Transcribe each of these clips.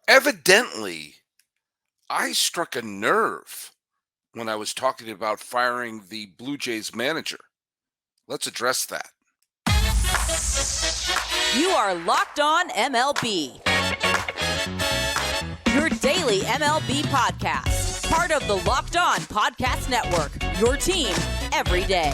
Evidently, I struck a nerve when I was talking about firing the Blue Jays manager. Let's address that. You are Locked On MLB, your daily MLB podcast. Part of the Locked On Podcast Network, your team every day.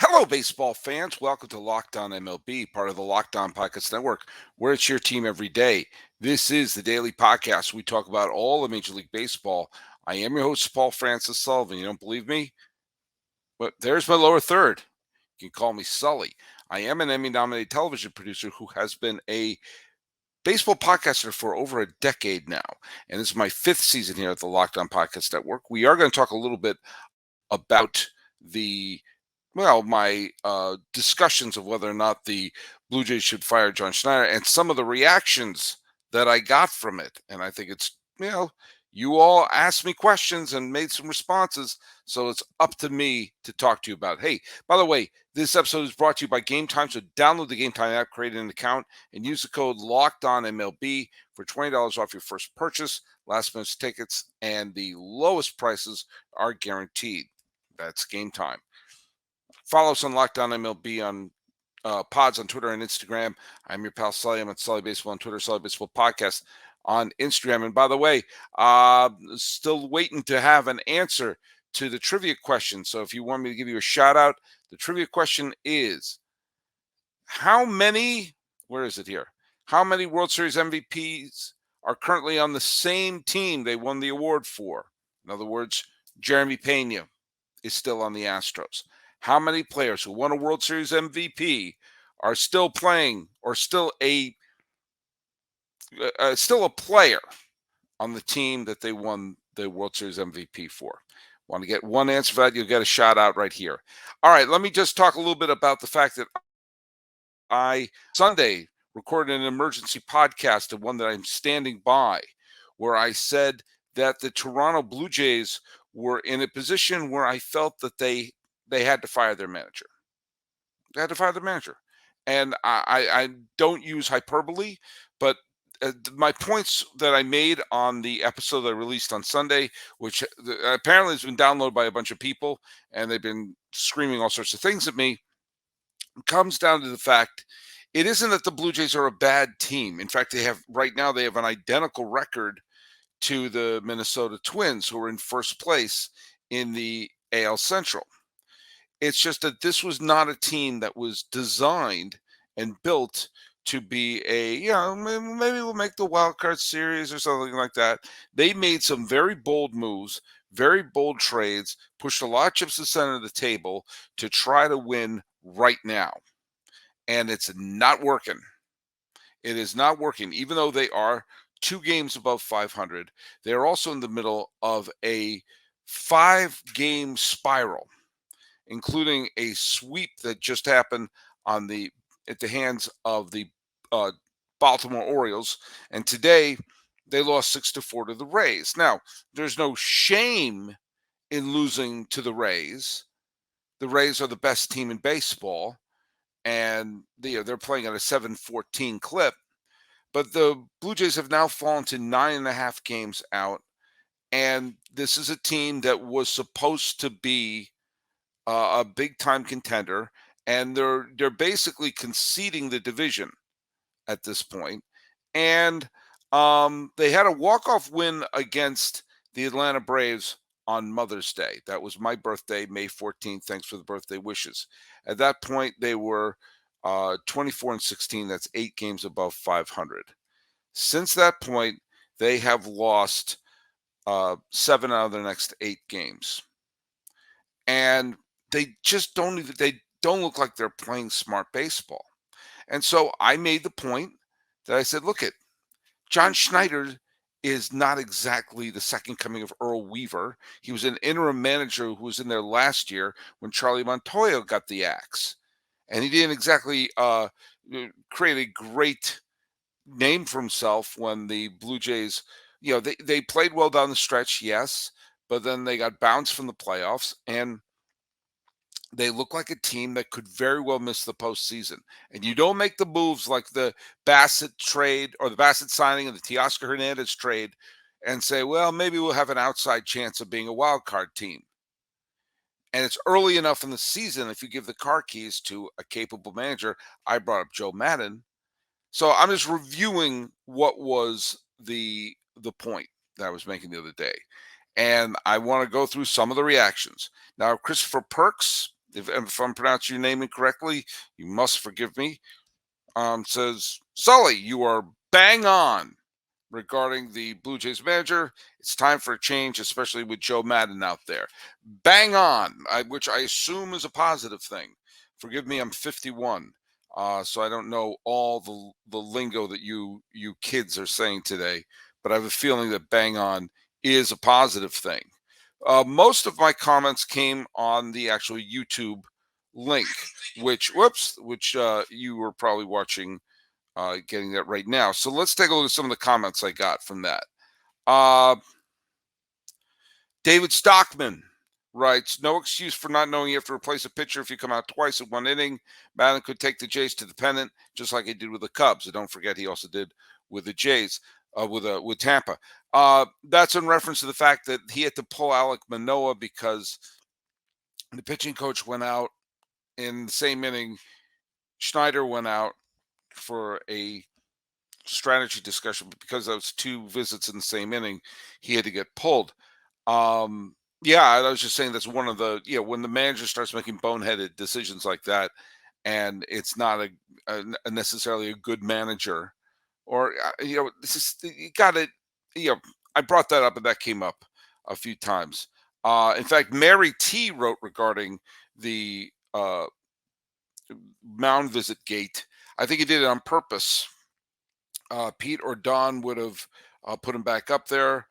Hello, baseball fans. Welcome to Locked On MLB, part of the Locked On Podcast Network, where it's your team every day. This is the daily podcast. We talk about all of Major League Baseball. I am your host, Paul Francis Sullivan. You don't believe me? But there's my lower third. You can call me Sully. I am an Emmy-nominated television producer who has been a baseball podcaster for over a decade now. And this is my fifth season here at the Locked On Podcast Network. We are going to talk a little bit about my discussions of whether or not the Blue Jays should fire John Schneider and some of the reactions that I got from it. And I think it's, you all asked me questions and made some responses. So it's up to me to talk to you about. Hey, by the way, this episode is brought to you by Gametime. So download the Gametime app, create an account, and use the code LOCKEDONMLB for $20 off your first purchase. Last minute tickets and the lowest prices are guaranteed. That's Gametime. Follow us on Locked On MLB on pods on Twitter and Instagram. I'm your pal Sully. I'm at Sully Baseball on Twitter, Sully Baseball Podcast on Instagram. And by the way, still waiting to have an answer to the trivia question. So if you want me to give you a shout out, the trivia question is how many World Series MVPs are currently on the same team they won the award for? In other words, Jeremy Pena is still on the Astros. How many players who won a World Series MVP are still playing or still a player on the team that they won the World Series MVP for? Want to get one answer for that? You'll get a shout out right here. All right, let me just talk a little bit about the fact that I Sunday recorded an emergency podcast, and one that I'm standing by, where I said that the Toronto Blue Jays were in a position where I felt that they had to fire their manager. They had to fire their manager. And I don't use hyperbole, but my points that I made on the episode that I released on Sunday, which apparently has been downloaded by a bunch of people, and they've been screaming all sorts of things at me, comes down to the fact it isn't that the Blue Jays are a bad team. In fact, they have an identical record to the Minnesota Twins, who are in first place in the AL Central. It's just that this was not a team that was designed and built to be maybe we'll make the wild card series or something like that. They made some very bold moves, very bold trades, pushed a lot of chips to the center of the table to try to win right now. And it's not working. It is not working, even though they are 2 games above 500. They're also in the middle of a 5-game spiral, including a sweep that just happened at the hands of the Baltimore Orioles. And today they lost 6-4 to the Rays. Now, there's no shame in losing to the Rays. The Rays are the best team in baseball, and they're playing at a 7-14 clip. But the Blue Jays have now fallen to 9.5 games out, and this is a team that was supposed to be a big-time contender, and they're basically conceding the division at this point. And they had a walk-off win against the Atlanta Braves on Mother's Day. That was my birthday, May 14th. Thanks for the birthday wishes. At that point, they were 24-16. That's 8 games above 500. Since that point, they have lost 7 out of their next 8 games. And they just don't look like they're playing smart baseball. And so I made the point that I said, look, John Schneider is not exactly the second coming of Earl Weaver. He was an interim manager who was in there last year when Charlie Montoyo got the axe. And he didn't exactly create a great name for himself when the Blue Jays, they played well down the stretch, yes, but then they got bounced from the playoffs, and they look like a team that could very well miss the postseason. And you don't make the moves like the Bassett trade or the Bassett signing and the Teoscar Hernandez trade and say, well, maybe we'll have an outside chance of being a wild card team. And it's early enough in the season if you give the car keys to a capable manager. I brought up Joe Madden. So I'm just reviewing what was the point that I was making the other day. And I want to go through some of the reactions. Now, Christopher Perks, if I'm pronouncing your name incorrectly, you must forgive me, says, Sully, you are bang on regarding the Blue Jays manager. It's time for a change, especially with Joe Madden out there. Bang on, which I assume is a positive thing. Forgive me, I'm 51. So I don't know all the lingo that you kids are saying today, but I have a feeling that bang on is a positive thing. Most of my comments came on the actual YouTube link, which you were probably watching, getting that right now. So let's take a look at some of the comments I got from that. David Stockman writes, no excuse for not knowing you have to replace a pitcher if you come out twice in one inning. Madden could take the Jays to the pennant, just like he did with the Cubs. And don't forget, he also did with the Jays, with Tampa. That's in reference to the fact that he had to pull Alek Manoah because the pitching coach went out in the same inning. Schneider went out for a strategy discussion, but because those two visits in the same inning, he had to get pulled. Yeah, I was just saying that's one of the, when the manager starts making boneheaded decisions like that, and it's not a necessarily a good manager, or this is, you got to, I brought that up and that came up a few times. In fact, Mary T wrote regarding the mound visit gate. I think he did it on purpose. Pete or Don would have put him back up there.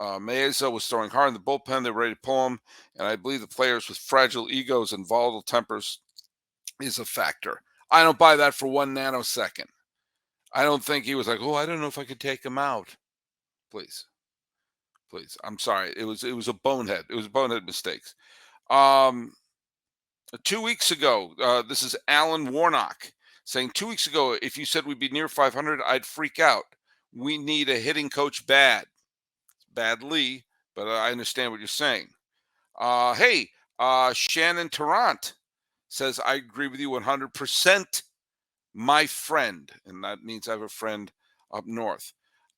Meza was throwing hard in the bullpen. They were ready to pull him. And I believe the players with fragile egos and volatile tempers is a factor. I don't buy that for 1 nanosecond. I don't think he was like, I don't know if I could take him out. Please. I'm sorry. It was a bonehead. It was bonehead mistakes. 2 weeks ago, this is Alan Warnock saying 2 weeks ago, if you said we'd be near 500, I'd freak out. We need a hitting coach badly, but I understand what you're saying. Hey, Shannon Tarrant says, I agree with you 100%, my friend. And that means I have a friend up north.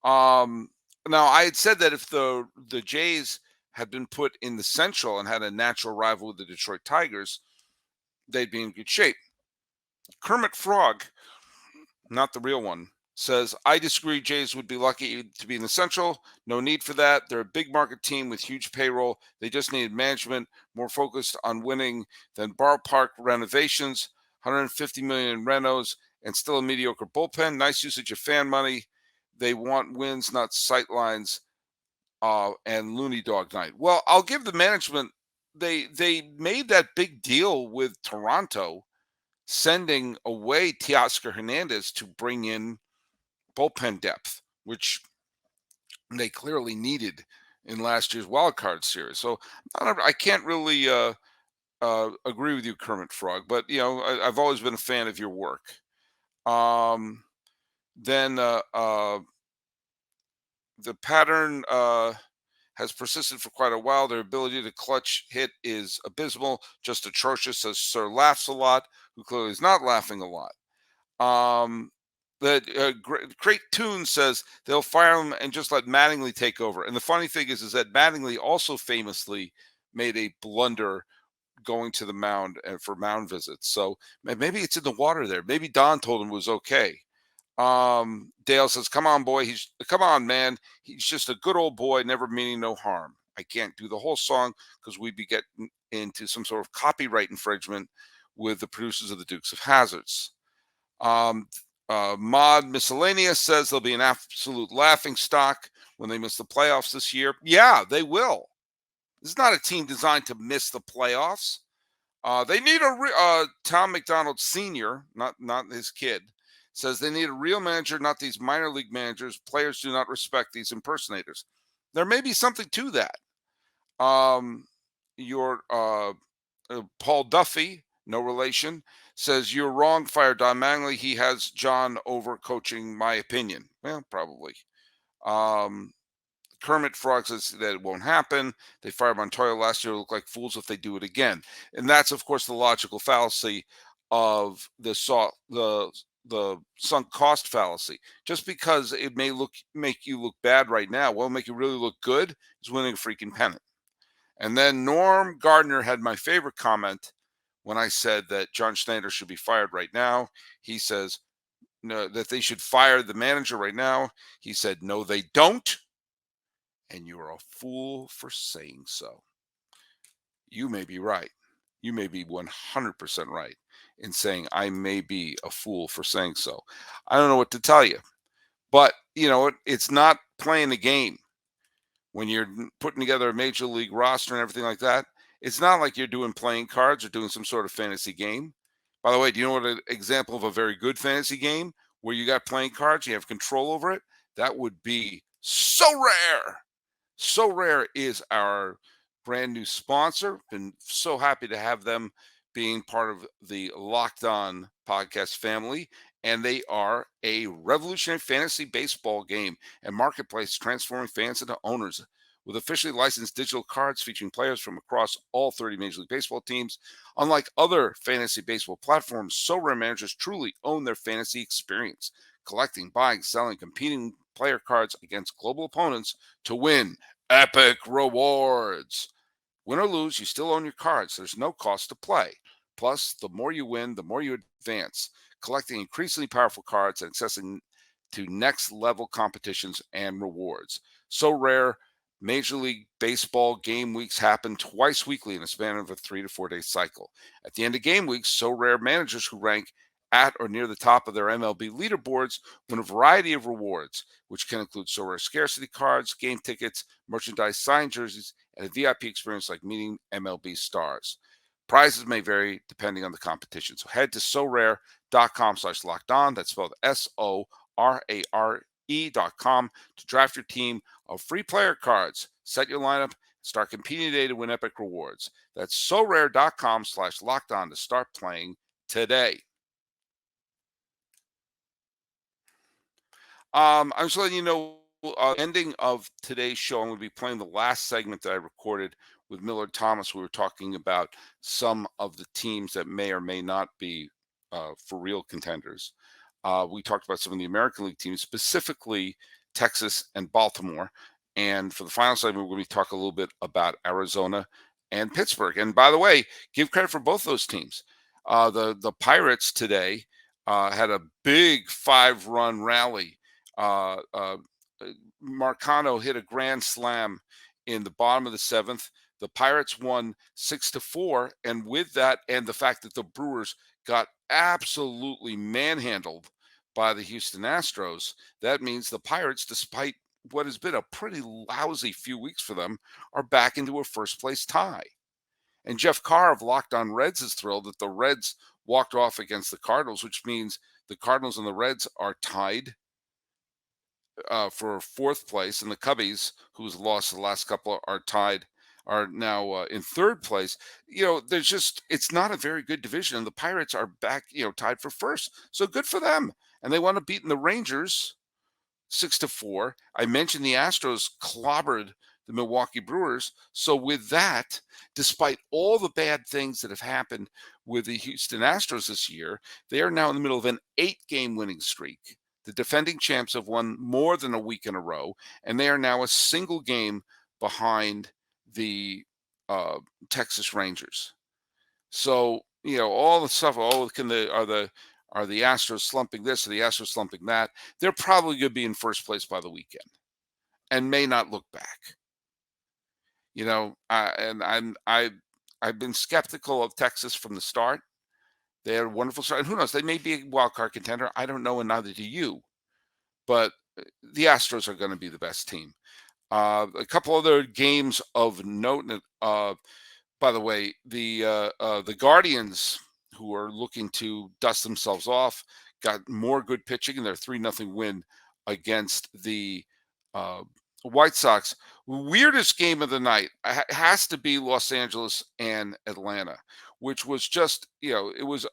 Now, I had said that if the Jays had been put in the Central and had a natural rival with the Detroit Tigers, they'd be in good shape. Kermit Frog, not the real one, says, I disagree. Jays would be lucky to be in the Central. No need for that. They're a big market team with huge payroll. They just needed management more focused on winning than ballpark renovations, 150 million in renos, and still a mediocre bullpen. Nice usage of fan money. They want wins, not sightlines, and loony dog night. Well, I'll give the management, they made that big deal with Toronto, sending away Teoscar Hernandez to bring in bullpen depth, which they clearly needed in last year's wild card series. So I can't really agree with you, Kermit Frog, but I've always been a fan of your work. Then the pattern has persisted for quite a while. Their ability to clutch hit is abysmal, just atrocious, says Sir Laughs a Lot, who clearly is not laughing a lot. Great Tune says they'll fire him and just let Mattingly take over. And the funny thing is that Mattingly also famously made a blunder going to the mound for mound visits. So maybe it's in the water there. Maybe Don told him it was okay. Dale says, come on, boy. Come on, man. He's just a good old boy, never meaning no harm. I can't do the whole song because we'd be getting into some sort of copyright infringement with the producers of the Dukes of Hazzards. Mod Miscellaneous says they'll be an absolute laughing stock when they miss the playoffs this year. Yeah, they will. This is not a team designed to miss the playoffs. They need Tom McDonald Sr., not his kid, says they need a real manager, not these minor league managers. Players do not respect these impersonators. There may be something to that. Um, your Paul Duffy, no relation, says you're wrong. Fire Don Mangley. He has John over coaching. My opinion. Well, probably. Um, Kermit Frog says that it won't happen. They fired Montoya last year. Look like fools if they do it again. And that's, of course, the logical fallacy of the sunk cost fallacy. Just because it may make you look bad right now, won't make you really look good is winning a freaking pennant. And then Norm Gardner had my favorite comment when I said that John Schneider should be fired right now. He says no, that they should fire the manager right now. He said, no, they don't. And you're a fool for saying so. You may be right. You may be 100% right in saying I may be a fool for saying so. I don't know what to tell you. But, it's not playing the game when you're putting together a major league roster and everything like that. It's not like you're doing playing cards or doing some sort of fantasy game. By the way, do you know what an example of a very good fantasy game where you got playing cards, you have control over it? That would be Sorare. Sorare is our brand new sponsor. Been so happy to have them being part of the Locked On podcast family. And they are a revolutionary fantasy baseball game and marketplace transforming fans into owners. With officially licensed digital cards featuring players from across all 30 Major League Baseball teams, unlike other fantasy baseball platforms, Sorare managers truly own their fantasy experience, collecting, buying, selling, competing player cards against global opponents to win epic rewards. Win or lose, you still own your cards. There's no cost to play. Plus, the more you win, the more you advance, collecting increasingly powerful cards and accessing to next level competitions and rewards. Sorare, Major League Baseball game weeks happen twice weekly in a span of a 3 to 4 day cycle. At the end of game weeks, Sorare managers who rank at or near the top of their MLB leaderboards win a variety of rewards, which can include Sorare scarcity cards, game tickets, merchandise, signed jerseys, and a VIP experience like meeting MLB stars. Prizes may vary depending on the competition. So head to sorare.com/locked on. That's spelled SORARE.com to draft your team of free player cards. Set your lineup, start competing today to win epic rewards. That's sorare.com/locked on to start playing today. I'm just letting you know, ending of today's show, I'm going to be playing the last segment that I recorded with Millard Thomas. We were talking about some of the teams that may or may not be for real contenders. We talked about some of the American League teams, specifically Texas and Baltimore. And for the final segment, we're going to talk a little bit about Arizona and Pittsburgh. And by the way, give credit for both those teams. The Pirates today had a big 5-run rally. Marcano hit a grand slam in the bottom of the 7th. The Pirates won 6-4, and with that, and the fact that the Brewers got absolutely manhandled by the Houston Astros, that means the Pirates, despite what has been a pretty lousy few weeks for them, are back into a first-place tie. And Jeff Carr of Locked On Reds is thrilled that the Reds walked off against the Cardinals, which means the Cardinals and the Reds are tied for 4th place, and the Cubbies, who's lost the last couple, are now in 3rd place. It's not a very good division, and the Pirates are back, tied for 1st. So good for them. And they want to beat the Rangers 6-4. I mentioned the Astros clobbered the Milwaukee Brewers. So with that, despite all the bad things that have happened with the Houston Astros this year, they are now in the middle of an 8-game winning streak. The defending champs have won more than a week in a row, and they are now a single game behind the Texas Rangers. So, all the stuff, are the Astros slumping this or the Astros slumping that? They're probably going to be in first place by the weekend and may not look back. I've been skeptical of Texas from the start. They had a wonderful start. And who knows? They may be a wild card contender. I don't know, and neither do you. But the Astros are going to be the best team. A couple other games of note. By the way, the Guardians, who are looking to dust themselves off, got more good pitching in their 3-0 win against the White Sox. Weirdest game of the night has to be Los Angeles and Atlanta, which was just, it was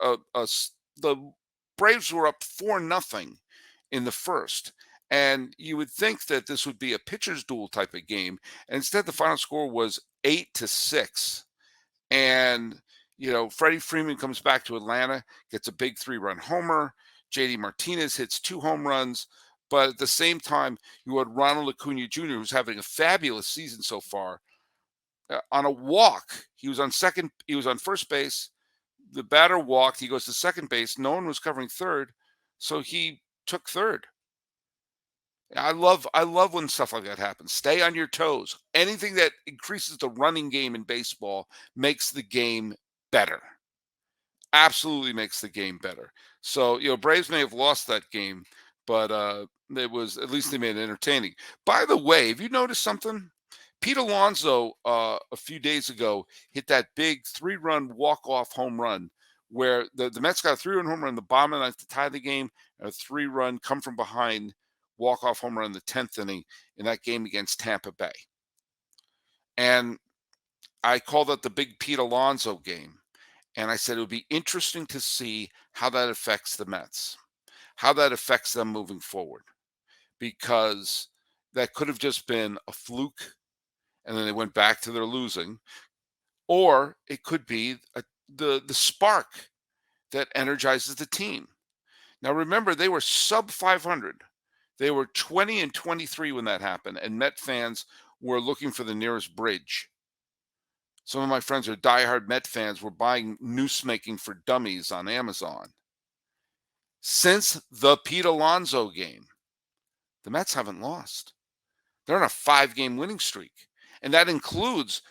the Braves were up 4-0 in the first. And you would think that this would be a pitcher's duel type of game. And instead, the final score was 8-6. And, Freddie Freeman comes back to Atlanta, gets a big 3-run homer. JD Martinez hits 2 home runs. But at the same time, you had Ronald Acuna Jr., who's having a fabulous season so far, on a walk. He was on first base. The batter walked. He goes to second base. No one was covering third, so he took third. I love when stuff like that happens. Stay on your toes. Anything that increases the running game in baseball makes the game better. Absolutely makes the game better. So, Braves may have lost that game, but it was, at least they made it entertaining. By the way, have you noticed something? Pete Alonso a few days ago hit that big 3-run walk-off home run where the Mets got a 3-run home run in the bottom of the ninth to tie the game, and a 3-run come from behind walk-off home run in the 10th inning in that game against Tampa Bay. And I called it the big Pete Alonso game. And I said it would be interesting to see how that affects the Mets, how that affects them moving forward, because that could have just been a fluke and then they went back to their losing, or it could be the spark that energizes the team. Now, remember, they were sub 500. They were 20-23 when that happened, and Met fans were looking for the nearest bridge. Some of my friends are diehard Met fans were buying noose making for dummies on Amazon. Since the Pete Alonso game, the Mets haven't lost. They're on a 5-game winning streak. And that includes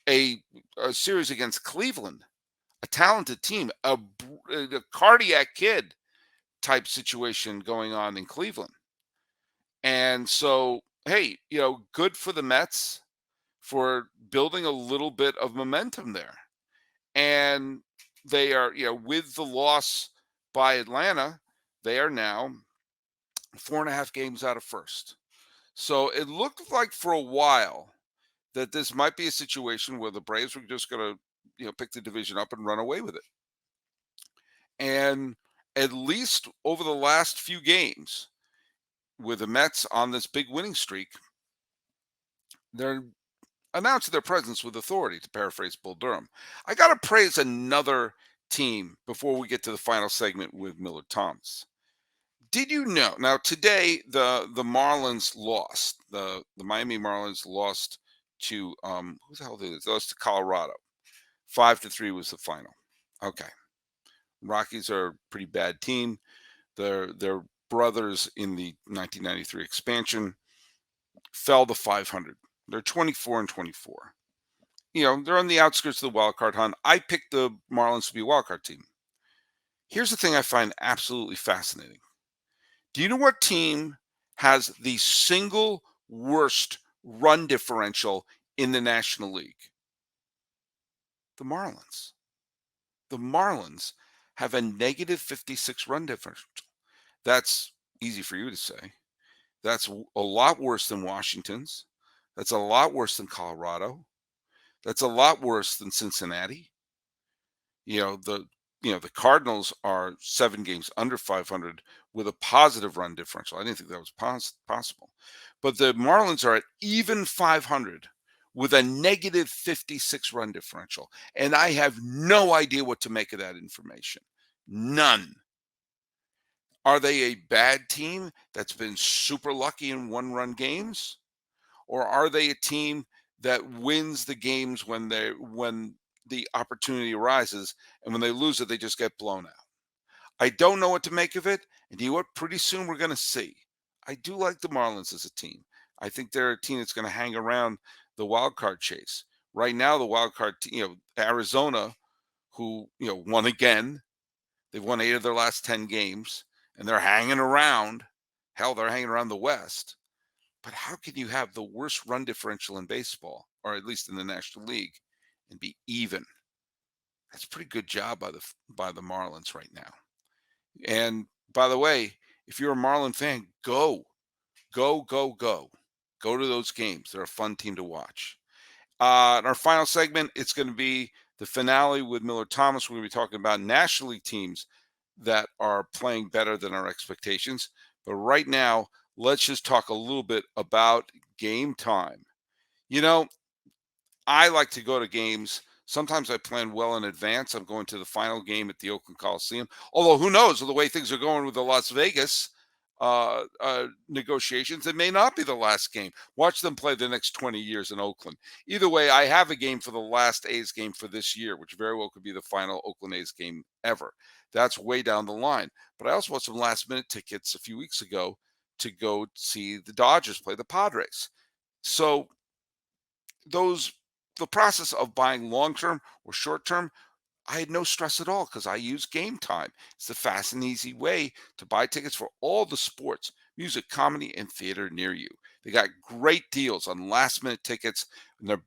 a series against Cleveland, a talented team, a cardiac kid type situation going on in Cleveland. And so, hey, good for the Mets for building a little bit of momentum there. And they are, with the loss by Atlanta, they are now 4.5 games out of first. So it looked like for a while that this might be a situation where the Braves were just going to, pick the division up and run away with it. And at least over the last few games, with the Mets on this big winning streak, they're announcing their presence with authority, to paraphrase Bull Durham. I got to praise another team before we get to the final segment with Millard Thomas. Did you know? Now today the Marlins lost. The Miami Marlins lost to who the hell did it? They lost to Colorado. 5-3 was the final. Okay. Rockies are a pretty bad team. They're brothers in the 1993 expansion. Fell to 500. They're 24-24. They're on the outskirts of the wild card hunt. I picked the Marlins to be a wild card team. Here's the thing I find absolutely fascinating. Do you know what team has the single worst run differential in the National League? The Marlins. The Marlins have a negative 56 run differential. That's easy for you to say. That's a lot worse than Washington's. That's a lot worse than Colorado. That's a lot worse than Cincinnati. The Cardinals are 7 games under 500 with a positive run differential. I didn't think that was possible. But the Marlins are at even 500 with a negative 56 run differential. And I have no idea what to make of that information. None. Are they a bad team that's been super lucky in 1-run games? Or are they a team that wins the games when the opportunity arises, and when they lose it, they just get blown out? I don't know what to make of it. And you know what? Pretty soon we're going to see. I do like the Marlins as a team. I think they're a team that's going to hang around the wild card chase. Right now, the wild card team, Arizona, who, won again. They've won 8 of their last 10 games, and they're hanging around. Hell, they're hanging around the West. But how can you have the worst run differential in baseball, or at least in the National League, and be even? That's a pretty good job by the Marlins right now. And by the way, if you're a Marlin fan, go. Go to those games. They're a fun team to watch. In our final segment, it's going to be the finale with Millard Thomas. We're going to be talking about National League teams that are playing better than our expectations. But right now, let's just talk a little bit about game time. You know, I like to go to games. Sometimes I plan well in advance. I'm going to the final game at the Oakland Coliseum. Although, who knows, with the way things are going with the Las Vegas negotiations, it may not be the last game. Watch them play the next 20 years in Oakland. Either way, I have a game for the last A's game for this year, which very well could be the final Oakland A's game ever. That's way down the line. But I also bought some last-minute tickets a few weeks ago to go see the Dodgers play the Padres. So the process of buying long-term or short-term, I had no stress at all because I use Gametime. It's the fast and easy way to buy tickets for all the sports, music, comedy, and theater near you. They got great deals on last-minute tickets and their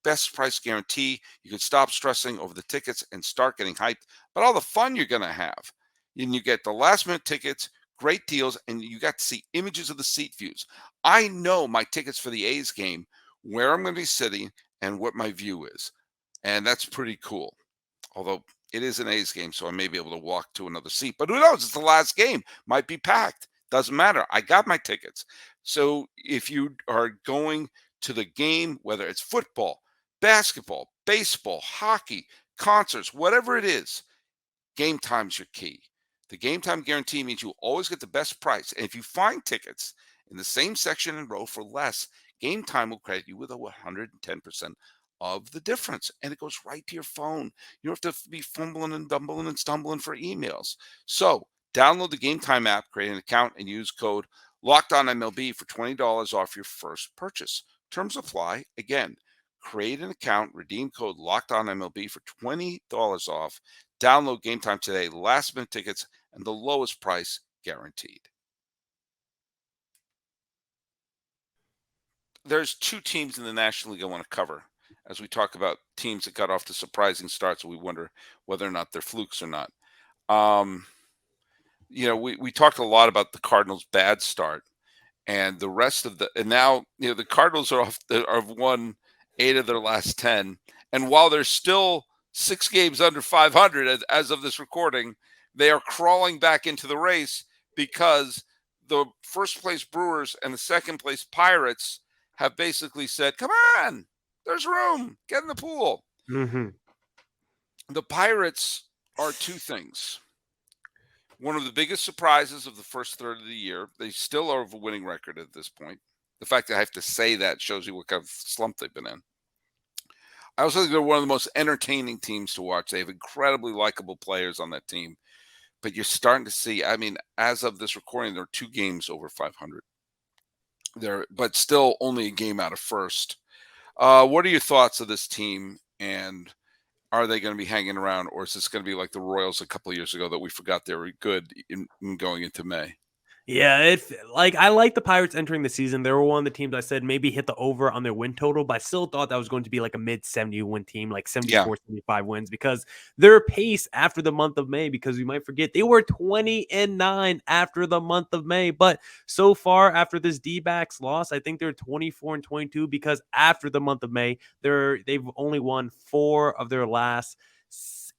best price guarantee. You can stop stressing over the tickets and start getting hyped about all the fun you're going to have. And you get the last-minute tickets, great deals, and you got to see images of the seat views. I know my tickets for the A's game, where I'm going to be sitting, and what my view is. And that's pretty cool. Although it is an A's game, so I may be able to walk to another seat. But who knows? It's the last game. Might be packed. Doesn't matter. I got my tickets. So if you are going to the game, whether it's football, basketball, baseball, hockey, concerts, whatever it is, game time's your key. The game time guarantee means you always get the best price. And if you find tickets in the same section and row for less, Game Time will credit you with a 110% of the difference. And it goes right to your phone. You don't have to be fumbling and dumbling and stumbling for emails. So download the Game Time app, create an account, and use code LOCKEDONMLB for $20 off your first purchase. Terms apply. Again, create an account, redeem code LOCKEDONMLB for $20 off. Download Game Time today. Last minute tickets and the lowest price guaranteed. There's two teams in the National League I want to cover as we talk about teams that got off to surprising starts and we wonder whether or not they're flukes or not. We talked a lot about the Cardinals' bad start and the rest of and now, the Cardinals have won 8 of their last 10. And while they're still 6 games under 500 as of this recording, they are crawling back into the race because the first place Brewers and the second place Pirates have basically said, come on, there's room, get in the pool. Mm-hmm. The Pirates are two things. One of the biggest surprises of the first third of the year. They still are of a winning record at this point. The fact that I have to say that shows you what kind of slump they've been in. I also think they're one of the most entertaining teams to watch. They have incredibly likable players on that team. But you're starting to see, as of this recording, they're 2 games over 500. But still only a game out of first. What are your thoughts of this team, and are they going to be hanging around, or is this going to be like the Royals a couple of years ago that we forgot they were good in going into May? Yeah, I like the Pirates entering the season. They were one of the teams I said maybe hit the over on their win total, but I still thought that was going to be like a mid-70 win team, like 74, 75 wins, because their pace after the month of May, because you might forget, they were 20-9 after the month of May. But so far after this D-backs loss, I think they're 24-22 because after the month of May, they've only won 4 of their last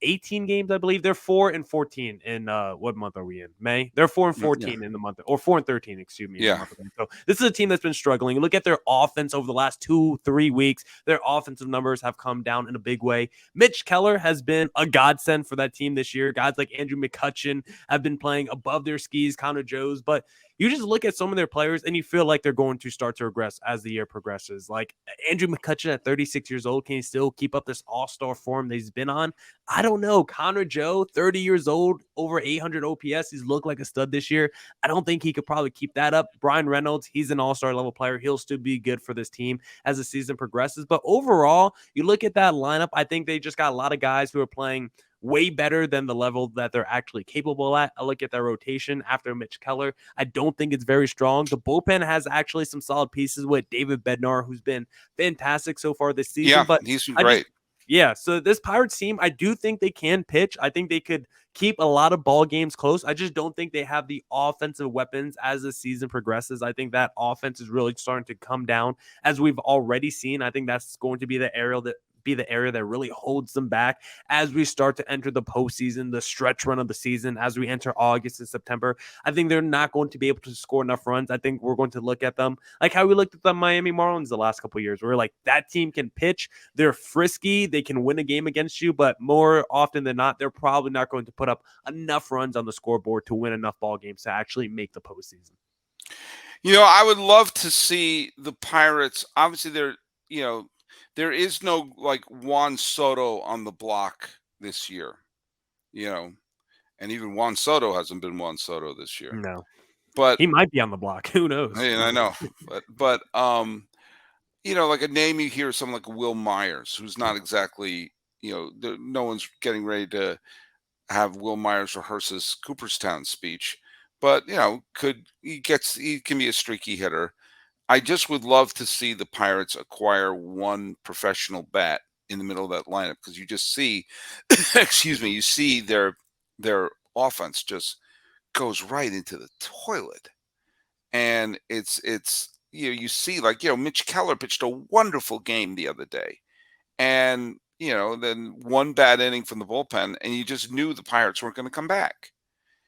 18 games, I believe. They're 4-14 in what month are we in? May. They're 4-14 in the month, or 4-13, excuse me. Yeah. So this is a team that's been struggling. Look at their offense over the last 2-3 weeks. Their offensive numbers have come down in a big way. Mitch Keller has been a godsend for that team this year. Guys like Andrew McCutchen have been playing above their skis, Connor Joes, but you just look at some of their players and you feel like they're going to start to regress as the year progresses. Like Andrew McCutchen at 36 years old, can he still keep up this all-star form that he's been on? I don't know. Connor Joe, 30 years old, over 800 OPS. He's looked like a stud this year. I don't think he could probably keep that up. Brian Reynolds, he's an all-star level player. He'll still be good for this team as the season progresses. But overall, you look at that lineup, I think they just got a lot of guys who are playing way better than the level that they're actually capable at. I look at their rotation after Mitch Keller. I don't think it's very strong. The bullpen has actually some solid pieces with David Bednar, who's been fantastic so far this season. Yeah, but he's been great. Yeah, so this Pirates team, I do think they can pitch. I think they could keep a lot of ball games close. I just don't think they have the offensive weapons as the season progresses. I think that offense is really starting to come down as we've already seen. I think that's going to be the area that really holds them back as we start to enter the postseason, the stretch run of the season, as we enter August and September. I think they're not going to be able to score enough runs. I think we're going to look at them like how we looked at the Miami Marlins the last couple of years. We're like, that team can pitch, they're frisky, they can win a game against you, but more often than not, they're probably not going to put up enough runs on the scoreboard to win enough ball games to actually make the postseason. I would love to see the Pirates. Obviously, there is no like Juan Soto on the block this year, and even Juan Soto hasn't been Juan Soto this year. No, But he might be on the block. Who knows? I know, but like a name you hear, someone like Will Myers, who's not exactly, no one's getting ready to have Will Myers rehearse his Cooperstown speech, but he can be a streaky hitter. I just would love to see the Pirates acquire one professional bat in the middle of that lineup, because you just see, excuse me, you see their offense just goes right into the toilet, and it's you see, like, Mitch Keller pitched a wonderful game the other day, and then one bad inning from the bullpen, and you just knew the Pirates weren't going to come back.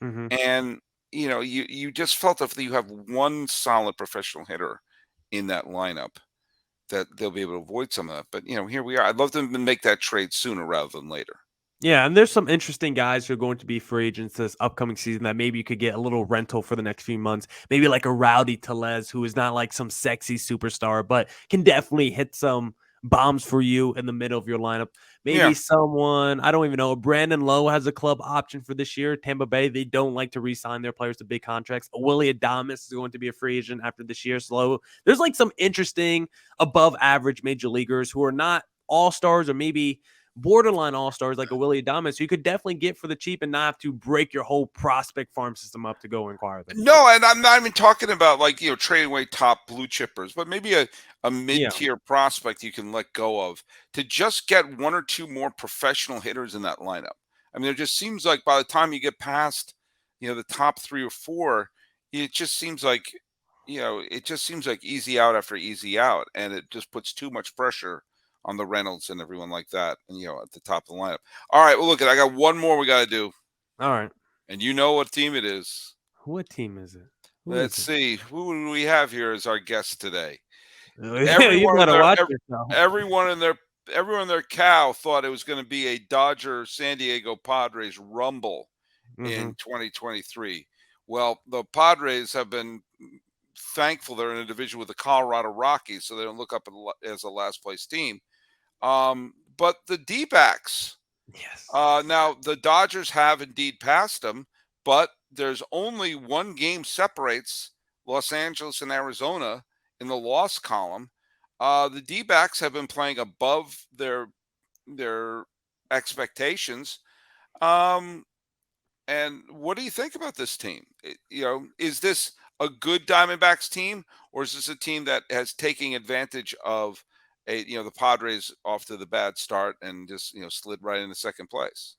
Mm-hmm. And you just felt if you have one solid professional hitter in that lineup, that they'll be able to avoid some of that. But here we are. I'd love them to make that trade sooner rather than later. Yeah, and there's some interesting guys who are going to be free agents this upcoming season that maybe you could get a little rental for the next few months. Maybe like a Rowdy Tellez, who is not like some sexy superstar, but can definitely hit some bombs for you in the middle of your lineup. Maybe someone, I don't even know, Brandon Lowe has a club option for this year. Tampa Bay, they don't like to re-sign their players to big contracts. Willie Adames is going to be a free agent after this year. So there's like some interesting above average major leaguers who are not all-stars or maybe borderline all-stars like a Willie Adames, you could definitely get for the cheap and not have to break your whole prospect farm system up to go acquire them. No, and I'm not even talking about like, trading away top blue chippers, but maybe a mid-tier prospect you can let go of to just get one or two more professional hitters in that lineup. I mean, it just seems like by the time you get past, the top 3 or 4, it just seems like, easy out after easy out, and it just puts too much pressure on the Reynolds and everyone like that, and at the top of the lineup. All right, well, look, I got one more we got to do. All right. And you know what team it is. What team is it? Let's see. Who do we have here as our guest today? Everyone in their cow thought it was going to be a Dodger San Diego Padres rumble in 2023. Well, the Padres have been thankful they're in a division with the Colorado Rockies, so they don't look up as a last place team. But the D-backs, yes. Now the Dodgers have indeed passed them, but there's only one game separates Los Angeles and Arizona in the loss column. The D-backs have been playing above their expectations. And what do you think about this team? Is this a good Diamondbacks team, or is this a team that has taken advantage of the Padres off to the bad start and just slid right into second place?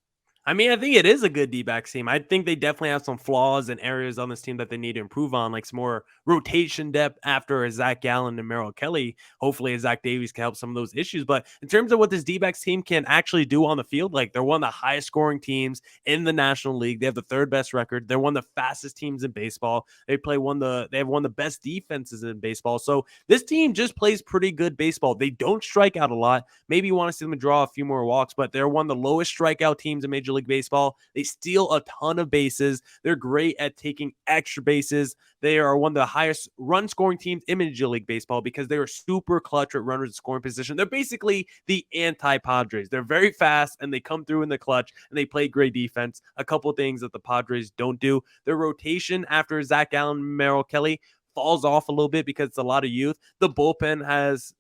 I mean, I think it is a good D-backs team. I think they definitely have some flaws and areas on this team that they need to improve on, like some more rotation depth after Zach Gallen and Merrill Kelly. Hopefully, Zach Davies can help some of those issues. But in terms of what this D-backs team can actually do on the field, like they're one of the highest scoring teams in the National League. They have the 3rd best record. They're one of the fastest teams in baseball. They have one of the best defenses in baseball. So this team just plays pretty good baseball. They don't strike out a lot. Maybe you want to see them draw a few more walks, but they're one of the lowest strikeout teams in Major League Baseball. They steal a ton of bases. They're great at taking extra bases. They are one of the highest run scoring teams in Major League Baseball because they are super clutch at runners in scoring position. They're basically the anti-Padres. They're very fast and they come through in the clutch and they play great defense. A couple of things that the Padres don't do. Their rotation after Zach Gallen and Merrill Kelly falls off a little bit because it's a lot of youth. The bullpen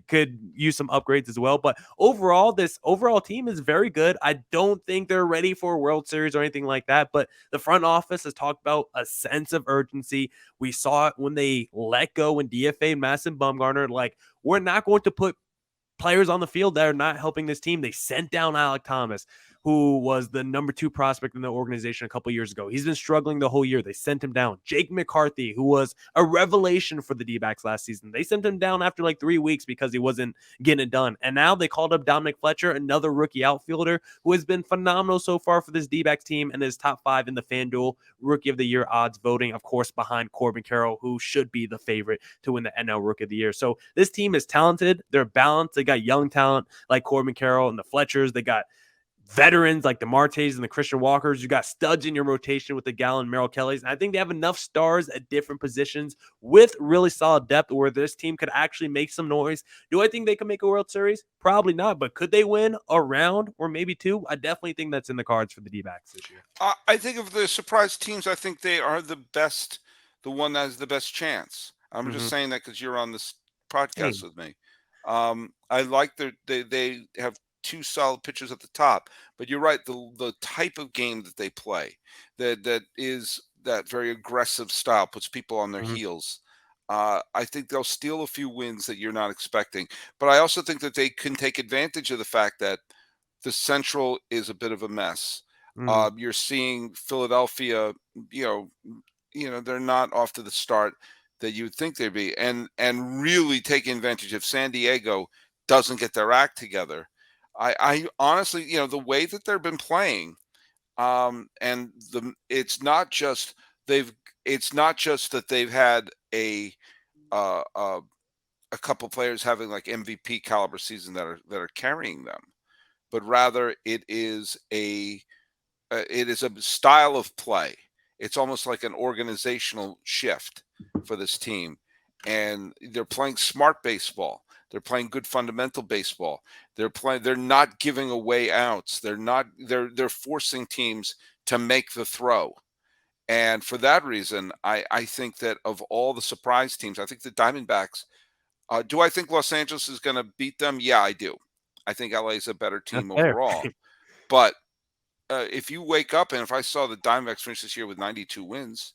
could use some upgrades as well. But overall, this overall team is very good. I don't think they're ready for a World Series or anything like that. But the front office has talked about a sense of urgency. We saw it when they let go and DFA Madison Bumgarner. Like, we're not going to put players on the field that are not helping this team. They sent down Alec Thomas, who was the number 2 prospect in the organization a couple years ago. He's been struggling the whole year. They sent him down. Jake McCarthy, who was a revelation for the D-backs last season. They sent him down after like 3 weeks because he wasn't getting it done. And now they called up Dominic Fletcher, another rookie outfielder who has been phenomenal so far for this D-backs team and is top 5 in the FanDuel Rookie of the Year odds voting, of course, behind Corbin Carroll, who should be the favorite to win the NL Rookie of the Year. So this team is talented. They're balanced. They got young talent like Corbin Carroll and the Fletchers. They got veterans like the Martes and the Christian Walkers. You got studs in your rotation with the Gallen and Merrill Kellys. And I think they have enough stars at different positions with really solid depth where this team could actually make some noise. Do I think they can make a World Series? Probably not, but could they win a round or maybe 2? I definitely think that's in the cards for the D-backs this year. I think of the surprise teams, I think they are the best, the one that has the best chance. I'm just saying that because you're on this podcast with me. I like they have 2 solid pitchers at the top, but you're right. The type of game that they play, that is that very aggressive style, puts people on their heels. I think they'll steal a few wins that you're not expecting, but I also think that they can take advantage of the fact that the Central is a bit of a mess. You're seeing Philadelphia, you know, they're not off to the start that you would think they'd be, and really taking advantage of San Diego doesn't get their act together. I honestly, you know, the way that they've been playing, and it's not just that they've had a couple players having like MVP caliber season that are carrying them, but rather it is a style of play. It's almost like an organizational shift for this team, and they're playing smart baseball. They're playing good fundamental baseball. They're not giving away outs. They're forcing teams to make the throw. And for that reason, I think that of all the surprise teams, I think the Diamondbacks, do I think Los Angeles is going to beat them? Yeah, I do. I think LA is a better team overall. But if you wake up and if I saw the Diamondbacks finish this year with 92 wins,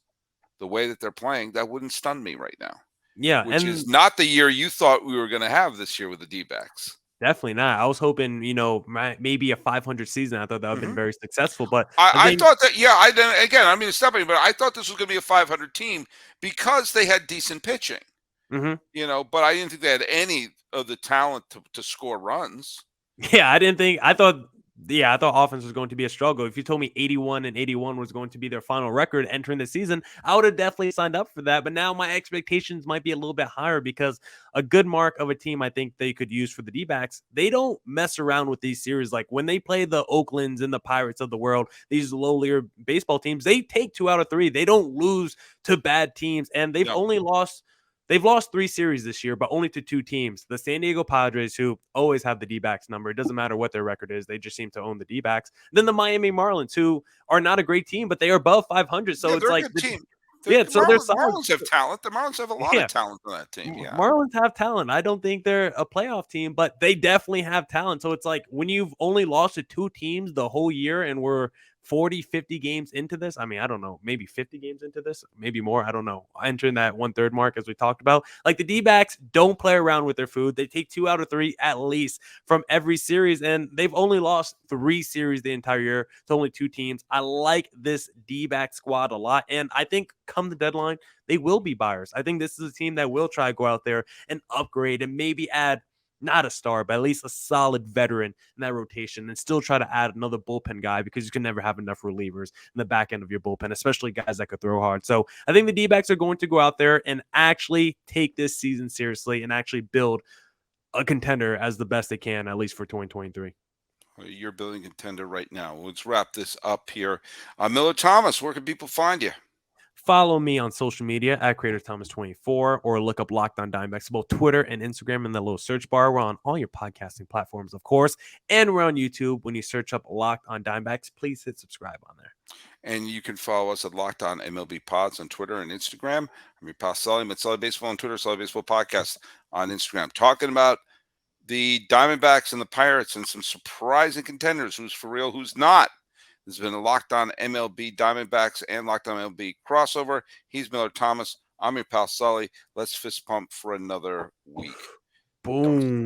the way that they're playing, that wouldn't stun me right now. Yeah, which is not the year you thought we were going to have this year with the D-backs. Definitely not. I was hoping, you know, maybe a 500 season. I thought that would have been very successful. But I thought that, yeah, I mean, it's something, but I thought this was going to be a 500 team because they had decent pitching, you know, but I didn't think they had any of the talent to score runs. Yeah, I thought offense was going to be a struggle. If you told me 81-81 was going to be their final record entering the season, I would have definitely signed up for that. But now my expectations might be a little bit higher because a good mark of a team I think they could use for the D-backs, they don't mess around with these series. Like when they play the Oaklands and the Pirates of the world, these lowlier baseball teams, they take 2 out of 3. They don't lose to bad teams, and they've only lost. They've lost 3 series this year, but only to 2 teams. The San Diego Padres, who always have the D-backs number. It doesn't matter what their record is. They just seem to own the D-backs. Then the Miami Marlins, who are not a great team, but they are above 500. So it's like, team. They're Marlins have talent. The Marlins have a lot of talent on that team. Yeah. Marlins have talent. I don't think they're a playoff team, but they definitely have talent. So it's like when you've only lost to 2 teams the whole year and we're 40, 50 games into this. I mean, I don't know, maybe 50 games into this, maybe more. I don't know. Entering that 1/3 mark, as we talked about. Like the D-backs don't play around with their food. They take 2 out of 3 at least from every series, and they've only lost 3 series the entire year to only 2 teams. I like this D-back squad a lot, and I think come the deadline, they will be buyers. I think this is a team that will try to go out there and upgrade and maybe add not a star, but at least a solid veteran in that rotation and still try to add another bullpen guy because you can never have enough relievers in the back end of your bullpen, especially guys that could throw hard. So I think the D-backs are going to go out there and actually take this season seriously and actually build a contender as the best they can, at least for 2023. You're building contender right now. Let's wrap this up here. Millard Thomas, where can people find you? Follow me on social media at CreatorThomas24 or look up Locked On Diamondbacks, both Twitter and Instagram in the little search bar. We're on all your podcasting platforms, of course, and we're on YouTube. When you search up Locked On Diamondbacks, please hit subscribe on there. And you can follow us at Locked On MLB Pods on Twitter and Instagram. I'm your pal Sully. I'm at Sully Baseball on Twitter, Sully Baseball Podcast on Instagram. Talking about the Diamondbacks and the Pirates and some surprising contenders. Who's for real, who's not. This has been a Locked On MLB Diamondbacks and Locked On MLB crossover. He's Millard Thomas. I'm your pal Sully. Let's fist pump for another week. Boom.